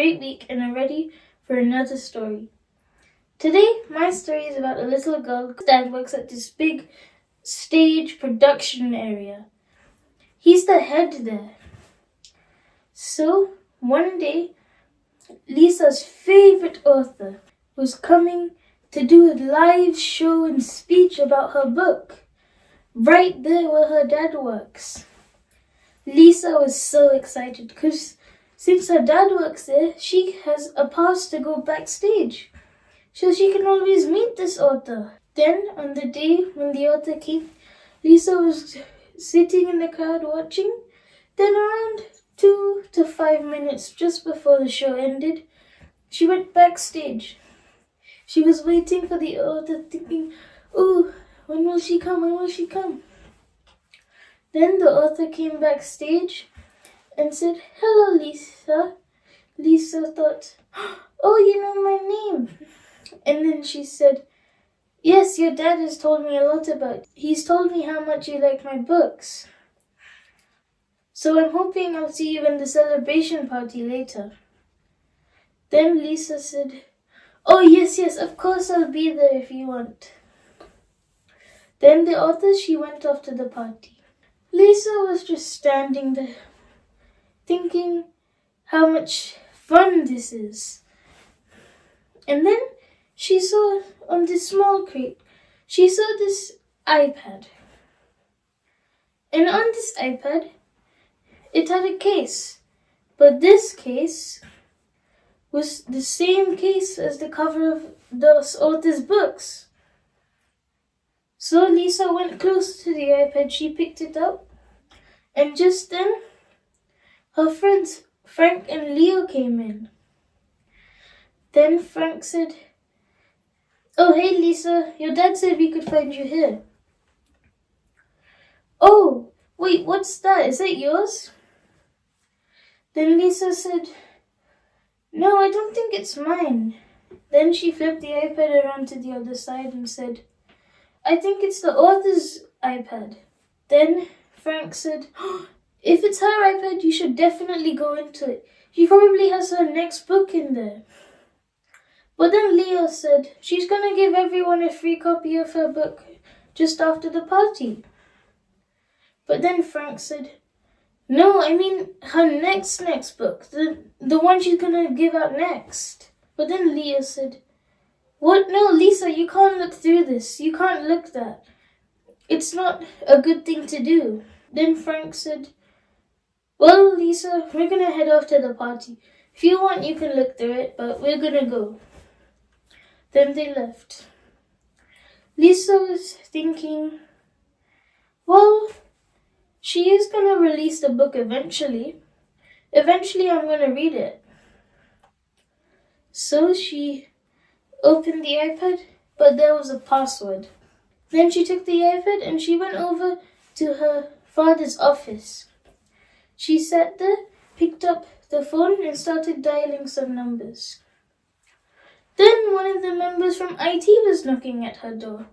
great week and are ready for another story. Today, my story is about a little girl whose dad works at this big stage production area. He's the head there. So, one day, Lisa's favorite author was coming to do a live show and speech about her book, right there where her dad works. Lisa was so excited because since her dad works there, she has a pass to go backstage, so she can always meet this author. Then, on the day when the author came, Lisa was sitting in the crowd watching. Then around 2 to 5 minutes just before the show ended, she went backstage. She was waiting for the author, thinking, "Oh, when will she come? When will she come?" Then the author came backstage and said, "Hello, Lisa." Lisa thought, "Oh, you know my name." And then she said, "Yes, your dad has told me a lot about you. He's told me how much you like my books. So I'm hoping I'll see you in the celebration party later." Then Lisa said, "Oh, yes, of course I'll be there if you want." Then the author, she went off to the party. Lisa was just standing there, thinking how much fun this is. And then she saw on this small crate, she saw this iPad. And on this iPad, it had a case. But this case was the same case as the cover of the author's books. So Lisa went close to the iPad, she picked it up, and just then, her friends Frank and Leo came in. Then Frank said, "Oh, hey Lisa, your dad said we could find you here." "Oh, wait, what's that? Is that yours?" Then Lisa said, "No, I don't think it's mine." Then she flipped the iPad around to the other side and said, "I think it's the author's iPad." Then Frank said, "If it's her iPad, you should definitely go into it. She probably has her next book in there." But then Leo said, "She's gonna give everyone a free copy of her book just after the party." But then Frank said, "No, I mean her next book, the one she's gonna give out next." But then Leo said, "What? No, Lisa, you can't look through this. You can't look that. It's not a good thing to do." Then Frank said, "Well, Lisa, we're gonna head off to the party. If you want, you can look through it, but we're gonna go." Then they left. Lisa was thinking, well, she is gonna release the book eventually. Eventually, I'm gonna read it. So she opened the iPad, but there was a password. Then she took the iPad and she went over to her father's office. She sat there, picked up the phone and started dialing some numbers. Then one of the members from IT was knocking at her door.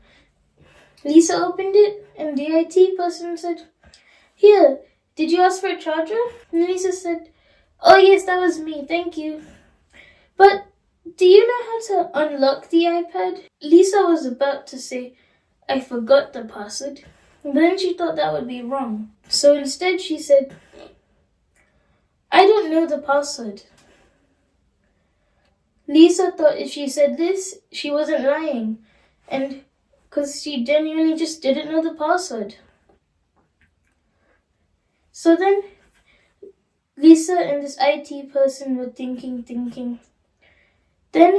Lisa opened it and the IT person said, "Here, did you ask for a charger?" And Lisa said, "Oh yes, that was me, thank you. But do you know how to unlock the iPad?" Lisa was about to say, "I forgot the password," but then she thought that would be wrong. So instead she said, "I don't know the password." Lisa thought if she said this, she wasn't lying, and because she genuinely just didn't know the password. So then Lisa and this IT person were thinking. Then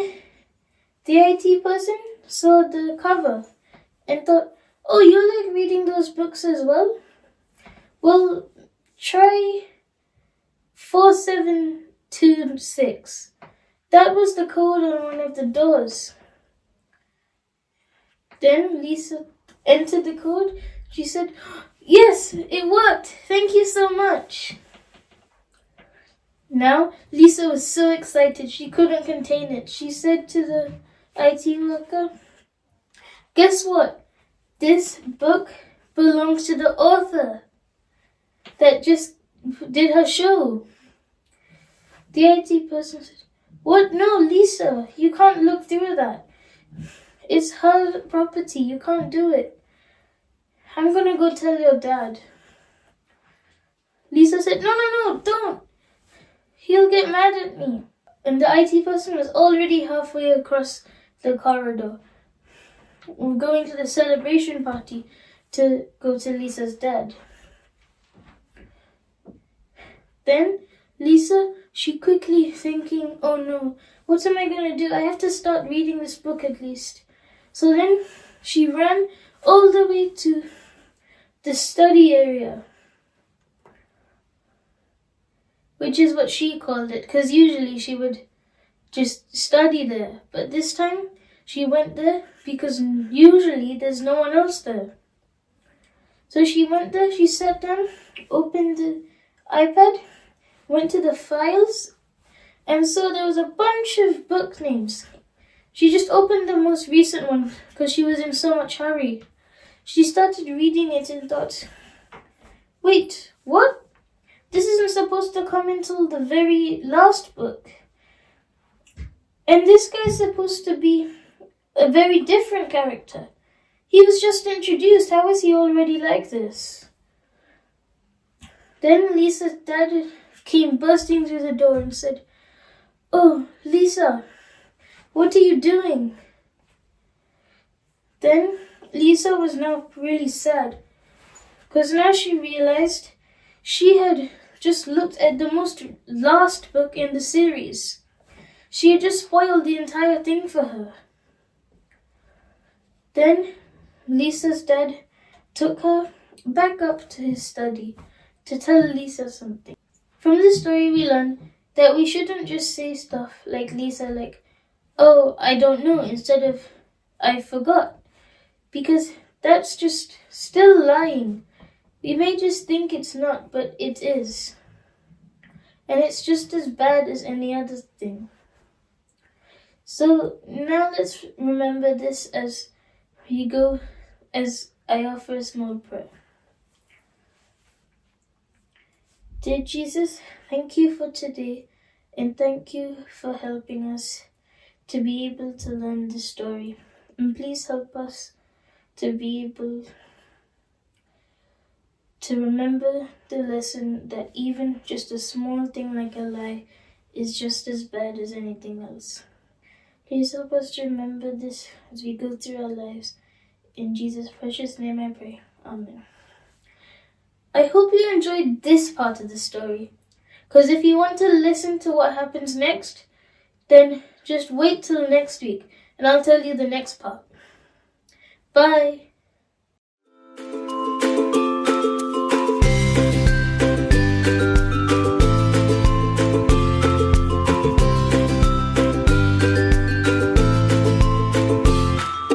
the IT person saw the cover and thought, "Oh, you like reading those books as well? Well, try 4726. That was the code on one of the doors." Then Lisa entered the code. She said, "Yes, it worked. Thank you so much." Now, Lisa was so excited she couldn't contain it. She said to the IT worker, "Guess what? This book belongs to the author that just did her show." The IT person said, "What? No, Lisa, you can't look through that. It's her property. You can't do it. I'm gonna go tell your dad." Lisa said, No, don't. He'll get mad at me." And the IT person was already halfway across the corridor, going to the celebration party to go to Lisa's dad. Then Lisa, she quickly thinking, "Oh no, what am I going to do? I have to start reading this book at least." So then she ran all the way to the study area, which is what she called it, because usually she would just study there. But this time she went there because usually there's no one else there. So she went there, she sat down, opened the iPad, went to the files, and so there was a bunch of book names. She just opened the most recent one because she was in so much hurry. She started reading it and thought, "Wait, what? This isn't supposed to come until the very last book. And this guy's supposed to be a very different character. He was just introduced. How is he already like this?" Then Lisa's dad came bursting through the door and said, "Oh, Lisa, what are you doing?" Then Lisa was now really sad, because now she realized she had just looked at the most last book in the series. She had just spoiled the entire thing for her. Then Lisa's dad took her back up to his study to tell Lisa something. From this story we learn that we shouldn't just say stuff like Lisa, like, "Oh, I don't know," instead of "I forgot," because that's just still lying. We may just think it's not, but it is. And it's just as bad as any other thing. So now let's remember this as we go, as I offer a small prayer. Dear Jesus, thank you for today, and thank you for helping us to be able to learn the story. And please help us to be able to remember the lesson that even just a small thing like a lie is just as bad as anything else. Please help us to remember this as we go through our lives. In Jesus' precious name I pray. Amen. I hope you enjoyed this part of the story, because if you want to listen to what happens next, then just wait till next week and I'll tell you the next part. Bye!